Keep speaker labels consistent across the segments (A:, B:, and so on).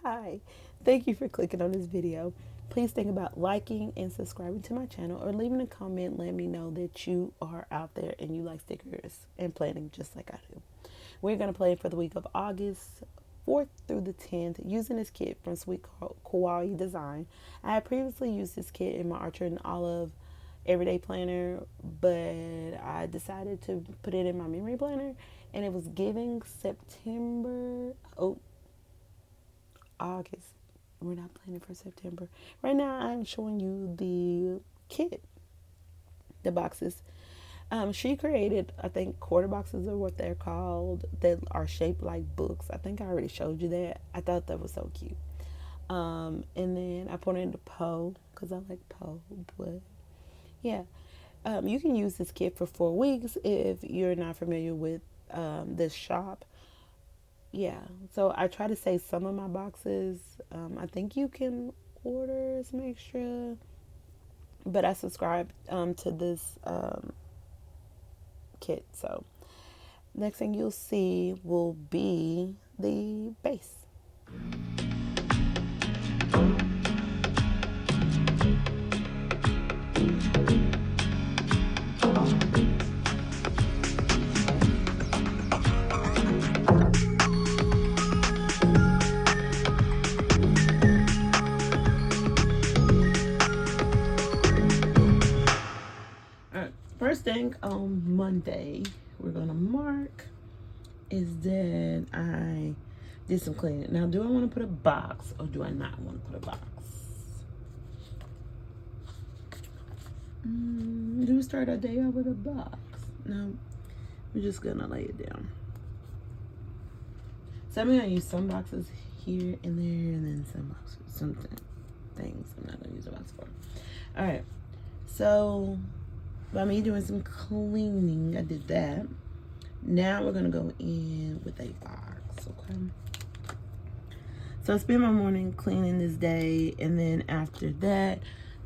A: Hi, thank you for clicking on this video. Please think about liking and subscribing to my channel or leaving a comment. Let me know that you are out there and you like stickers and planning just like I do. We're going to play for the week of August 4th through the 10th using this kit from Sweet Kawaii Design. I had previously used this kit in my Archer and Olive everyday planner, but I decided to put it in my memory planner, and it was giving August. We're not planning for September. Right now, I'm showing you the kit, the boxes. She created, I think, quarter boxes are what they're called, that are shaped like books. I think I already showed you that. I thought that was so cute. And then I put it into Poe because I like Poe, but yeah. You can use this kit for 4 weeks if you're not familiar with this shop. Yeah, so I try to save some of my boxes. I think you can order some extra, but I subscribe to this kit. So next thing you'll see will be the base. Alright, first thing on Monday we're gonna mark is that I did some cleaning. Now, do I want to put a box or do I not want to put a box? Do we start our day out with a box? No, we're just gonna lay it down. So I'm gonna use some boxes here and there, and then some boxes, some things I'm not gonna use a box for. All right, so by me doing some cleaning, I did that. Now we're gonna go in with a box, okay? So I spent my morning cleaning this day, and then after that,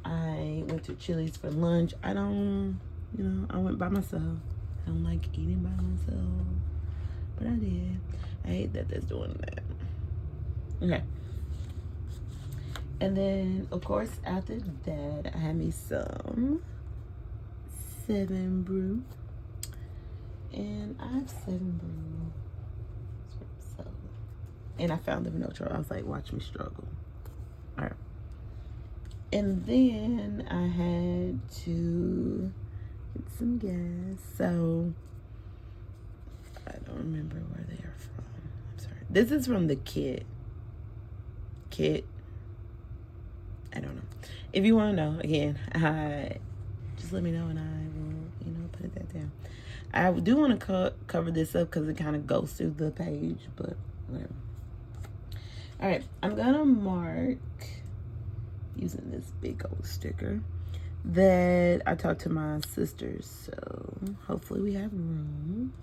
A: I went to Chili's for lunch. I went by myself. I don't like eating by myself, but I did. I hate that that's doing that. Okay. And then, of course, after that, I had me some 7 Brew. And I have 7 Brew. So, and I found them in no trouble. I was like, watch me struggle. All right. And then I had to get some gas. So I don't remember where they are from. I'm sorry. This is from the kit. I don't know. If you want to know, again, just let me know and I will, put that down. I do want to cover this up because it kind of goes through the page, but whatever. All right, I'm going to mark using this big old sticker that I talked to my sisters, so hopefully we have room.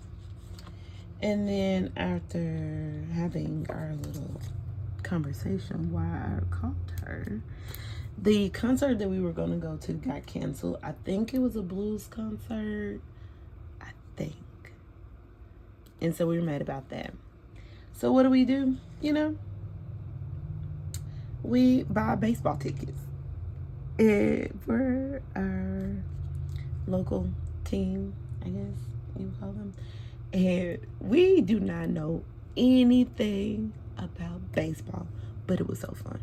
A: And then after having our little conversation, why I called her, the concert that we were going to go to got canceled. I think it was a blues concert, I think. And so we were mad about that. So what do? We buy baseball tickets for our local team, I guess you would call them. And we do not know anything about baseball, but it was so fun.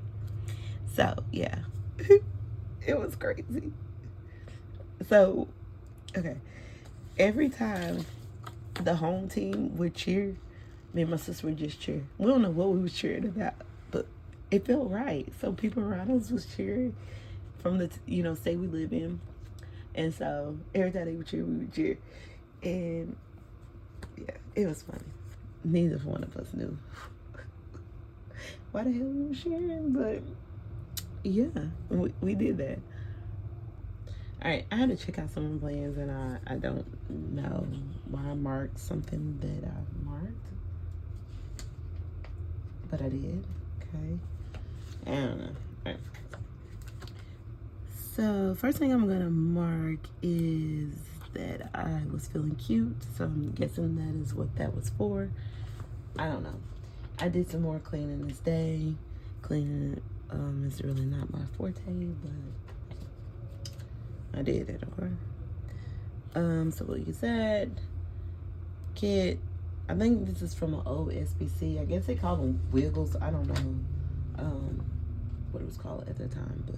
A: So, yeah, it was crazy. So, okay, every time the home team would cheer, me and my sister would just cheer. We don't know what we were cheering about, but it felt right. So people around us was cheering from the state we live in, and so every time they would cheer, we would cheer, and yeah, it was funny. Neither one of us knew why the hell we were cheering, but yeah, we did that. All right, I had to check out some of my plans, and I don't know why I marked something that I marked, but I did. Okay, I don't know. All right. So first thing I'm gonna mark is that I was feeling cute, so I'm guessing that is what that was for. I don't know. I did some more cleaning this day. Cleaning is really not my forte, but I did it, okay? So what you said, kid, I think this is from an old SBC. I guess they call them Wiggles. I don't know what it was called at the time, but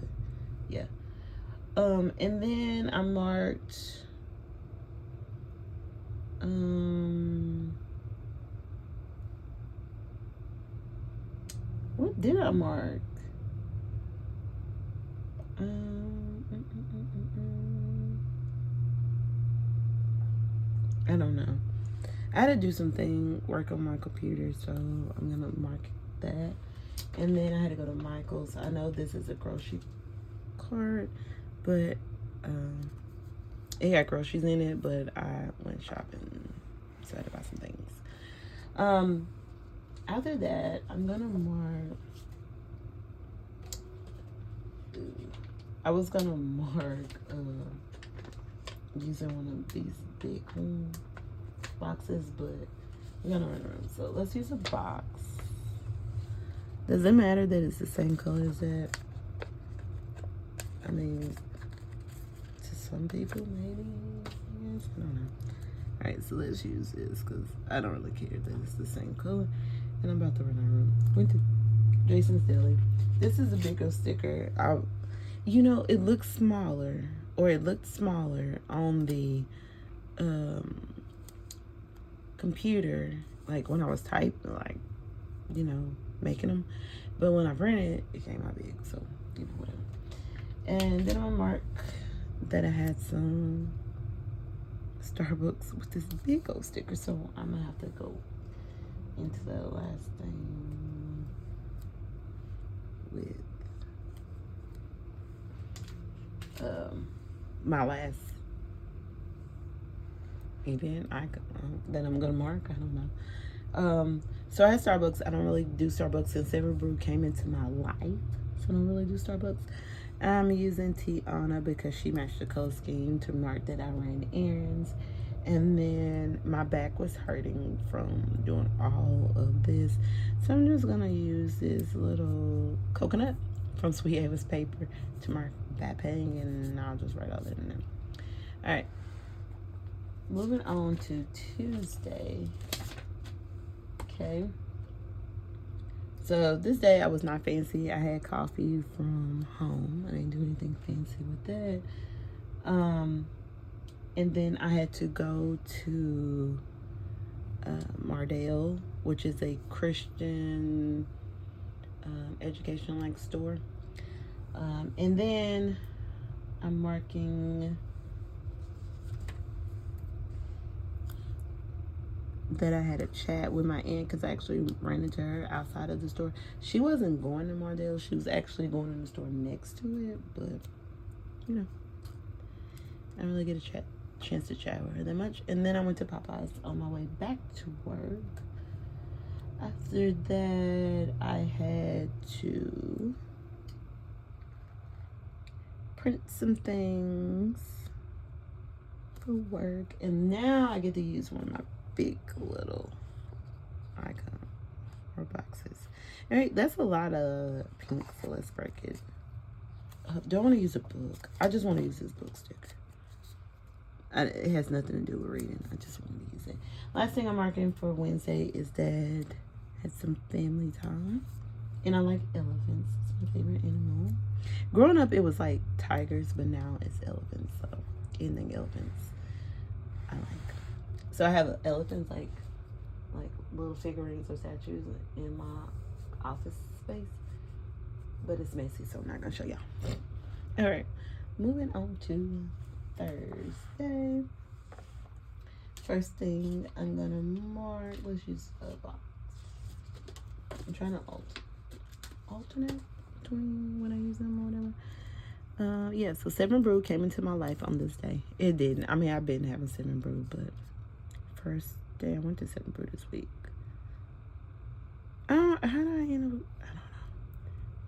A: yeah. And then I marked what did I mark? I don't know. I had to do something, work on my computer, so I'm gonna mark that. And then I had to go to Michael's. I know this is a grocery cart, but it had groceries in it, but I went shopping, so I had to buy some things. After that, I'm gonna mark. I was gonna mark using one of these big boxes, but we're gonna run around. So let's use a box. Does it matter that it's the same color as that? I mean, to some people, maybe. Yes, I don't know. All right, so let's use this because I don't really care that it's the same color. And I'm about to run our room. Went to Jason's Deli. This is a bigger sticker. You know, it looks smaller, or it looked smaller on the computer, like when I was typing, like, you know, making them. But when I printed, it came out big, so, you know, whatever. And then I'll mark that I had some Starbucks with this big old sticker, so I'm gonna have to go into the last thing with my last event that I'm gonna mark. I don't know. So I had Starbucks. I don't really do Starbucks since Seven Brew came into my life, so I don't really do Starbucks. I'm using Tiana because she matched the color scheme to mark that I ran errands. And then my back was hurting from doing all of this, so I'm just gonna use this little coconut from Sweet Ava's paper to mark back pain, and I'll just write all that in there. All right, moving on to Tuesday. Okay, so this day I was not fancy. I had coffee from home. I didn't do anything fancy with that. And then I had to go to Mardale, which is a Christian education like store. And then I'm marking that I had a chat with my aunt because I actually ran into her outside of the store. She wasn't going to Mardale. She was actually going in the store next to it, but, you know, I didn't really get a chance to chat with her that much. And then I went to Popeyes on my way back to work. After that, I had to print some things for work, and now I get to use one of my big little icon or boxes. All right, that's a lot of pink, so let's break it. Don't want to use a book. I just want to use this book sticker. It has nothing to do with reading. I just want to use it. Last thing I'm marking for Wednesday is that had some family time, and I like elephants. It's my favorite animal. Growing up, it was like tigers, but now it's elephants. So anything elephants, I like. So I have elephants, like little figurines or statues in my office space, but it's messy, so I'm not gonna show y'all. All right, moving on to Thursday. First thing I'm gonna mark, let's use a box. I'm trying to alternate between when I use them or whatever. Yeah, so Seven Brew came into my life on this day. It didn't. I mean, I've been having Seven Brew, but first day I went to Seven Brew this week. How did I end up?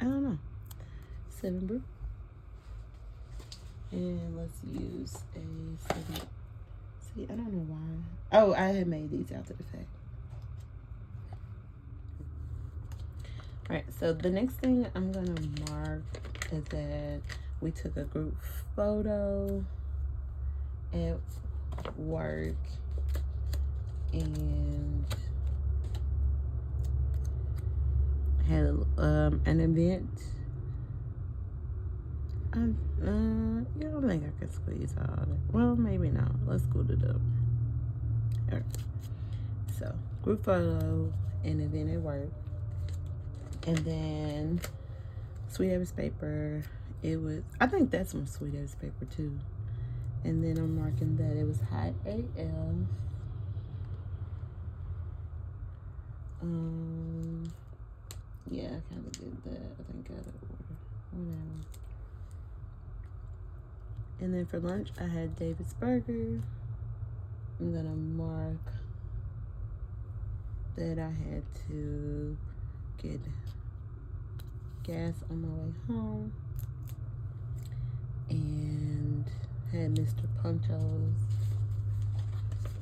A: I don't know. Seven Brew. And let's use a 7. See, I don't know why. Oh, I had made these after the fact. Alright, so the next thing I'm gonna mark is that we took a group photo at work and had an event. I don't think I can squeeze all of it. Well, maybe not. Let's scoot it up. Alright. So, group photo and event at work. And then Sweet Avis paper. It was, I think that's some Sweet Avis paper too. And then I'm marking that it was hot AF. Yeah, I kind of did that. I think I got it order. Whatever. And then for lunch, I had David's Burger. I'm gonna mark that I had to get gas on my way home. And had Mr. Poncho's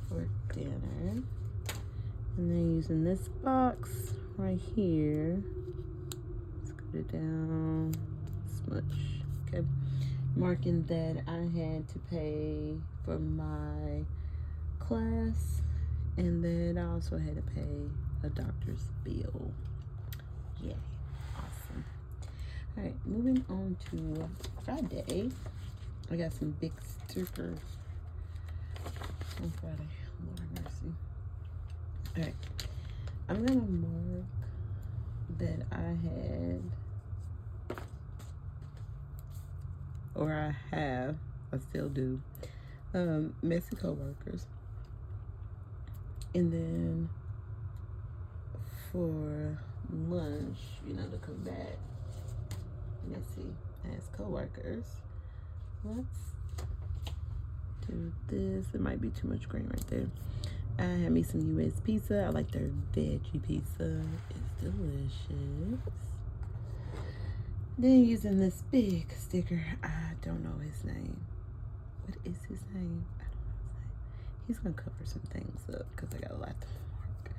A: for dinner. And then using this box right here, scoot it down, smudge, okay. Marking that I had to pay for my class, and then I also had to pay a doctor's bill. Yay, awesome. All right, moving on to Friday. I got some big stickers on Friday. Lord mercy. All right, I'm gonna mark that I had, or I have, I still do, messy coworkers. And then for lunch, you know, to combat messy as coworkers, let's do this. It might be too much green right there. I had me some US pizza. I like their veggie pizza. It's delicious. Then using this big sticker, I don't know his name. What is his name? I don't know his name. He's gonna cover some things up because I got a lot to mark.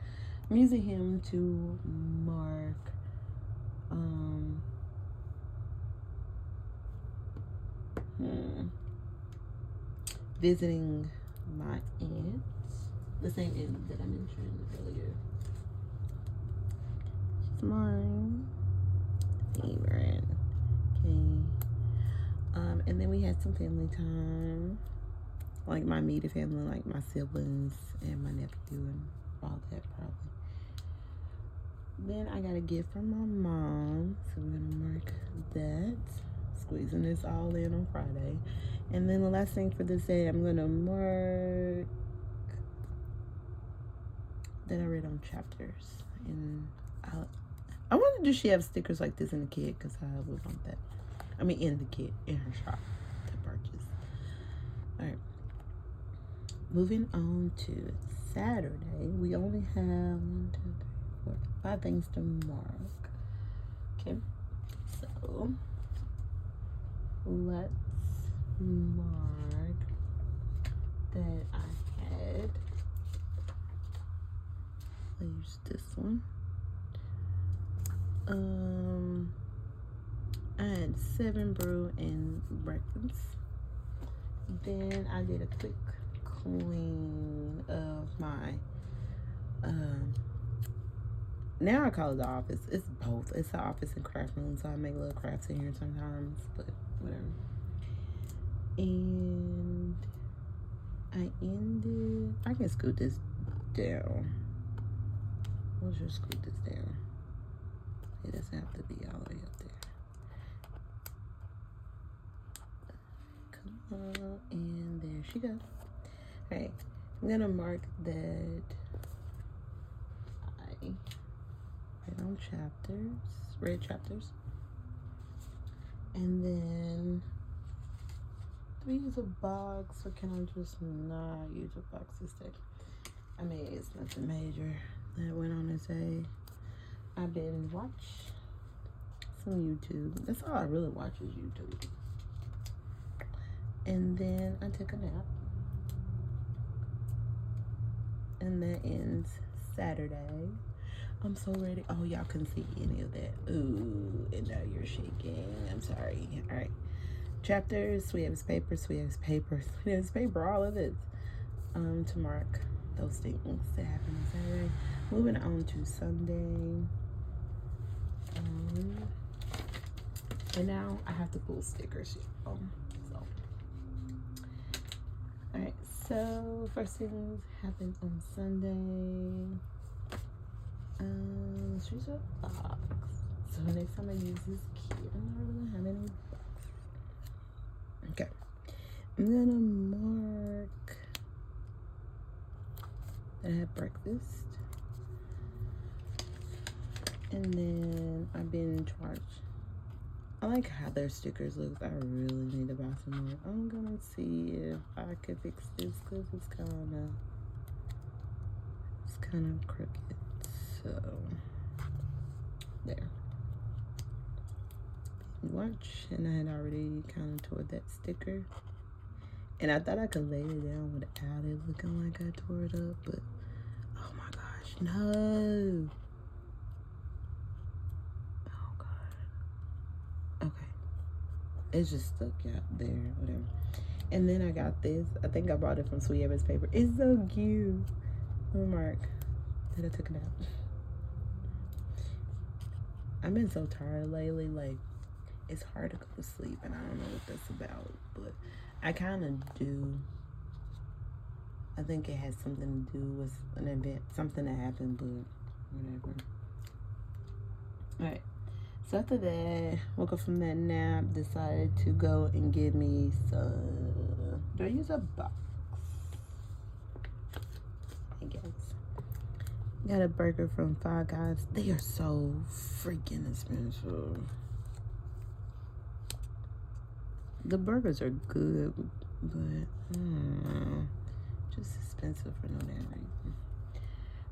A: I'm using him to mark visiting my aunt, the same aunt that I mentioned earlier. She's mine favorite. Okay. And then we had some family time, like my immediate family, like my siblings and my nephew and all that probably. Then I got a gift from my mom, so we're gonna mark that. Squeezing this all in on Friday. And then the last thing for this day, I'm gonna mark that I read on chapters. And I wonder, does she have stickers like this in the kit? Because I would want that. I mean, in the kit, in her shop to purchase. All right. Moving on to Saturday, we only have 1, 2, 3, 4, 5 things to mark. Okay, so let's mark that I had. I'll use this one. I had 7 brew and breakfast. Then I did a quick clean of my now I call it the office. It's both. It's the office and craft room, so I make little crafts in here sometimes, but whatever. And I can scoot this down. We'll just scoot this down. It doesn't have to be all the way up there. Come on, and there she goes. All right, I'm gonna mark that I read on chapters, read chapters, and then do we use a box or can I just not use a box this day? I mean, it's nothing major that went on this day. I've been watch some YouTube. That's all I really watch is YouTube. And then I took a nap. And that ends Saturday. I'm so ready. Oh, y'all couldn't see any of that. Ooh, and now you're shaking. I'm sorry. All right. Chapters. We have his papers. We have his papers. We have his paper. All of this. To mark those things that happened on Saturday. Moving on to Sunday. And now I have to pull stickers. So, all right. So first things happened on Sunday. Choose a box. So next time I use this key, I'm not really have any box. Okay. I'm gonna mark that I had breakfast. And then I've been charged. I like how their stickers look. I really need to buy some more. I'm gonna see if I could fix this because it's kind of crooked. So there. Watch, and I had already kind of tore that sticker, and I thought I could lay it down without it looking like I tore it up, but oh my gosh, no. Oh god. Okay, it's just stuck out there, whatever. And then I got this. I think I bought it from Sweet Evans Paper. It's so cute. Mark that I took it out. I've been so tired lately, like it's hard to go to sleep, and I don't know what that's about, but I kind of do. I think it has something to do with an event, something that happened, but whatever. All right. So after that, woke up from that nap, decided to go and get me some. Do I use a box? I guess. Got a burger from Five Guys. They are so freaking expensive. The burgers are good, but just expensive for no damn reason.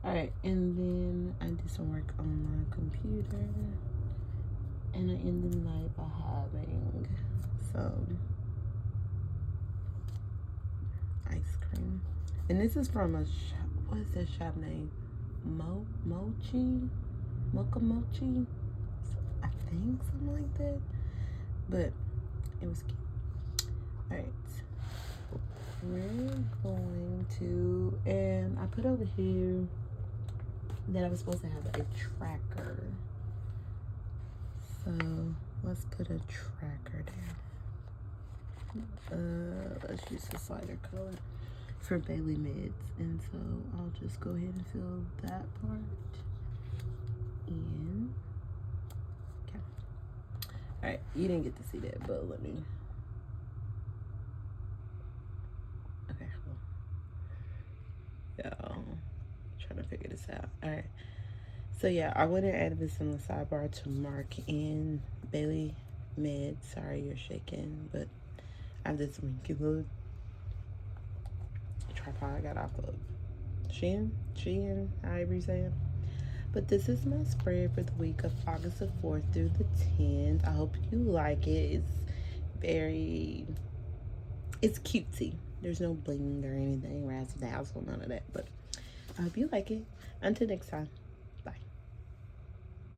A: All right, and then I did some work on my computer, and I ended the night by having some ice cream. And this is from a shop. What is that shop name? Mochi? Mocha Mochi? I think something like that. But it was cute. All right. We're going to, and I put over here that I was supposed to have a tracker. So let's put a tracker down. Let's use the slider color for Bailey Mids, and so I'll just go ahead and fill that part in. Okay. All right, you didn't get to see that, but let me. Okay, cool. Y'all trying to figure this out. All right. So yeah, I went and added this in the sidebar to mark in Bailey Mid. Sorry you're shaking, but I have this winky little tripod I got off of Shein, however you say it. But this is my spread for the week of August the 4th through the 10th. I hope you like it. It's cutesy. There's no bling or anything, razzle dazzle, none of that. But I hope you like it. Until next time.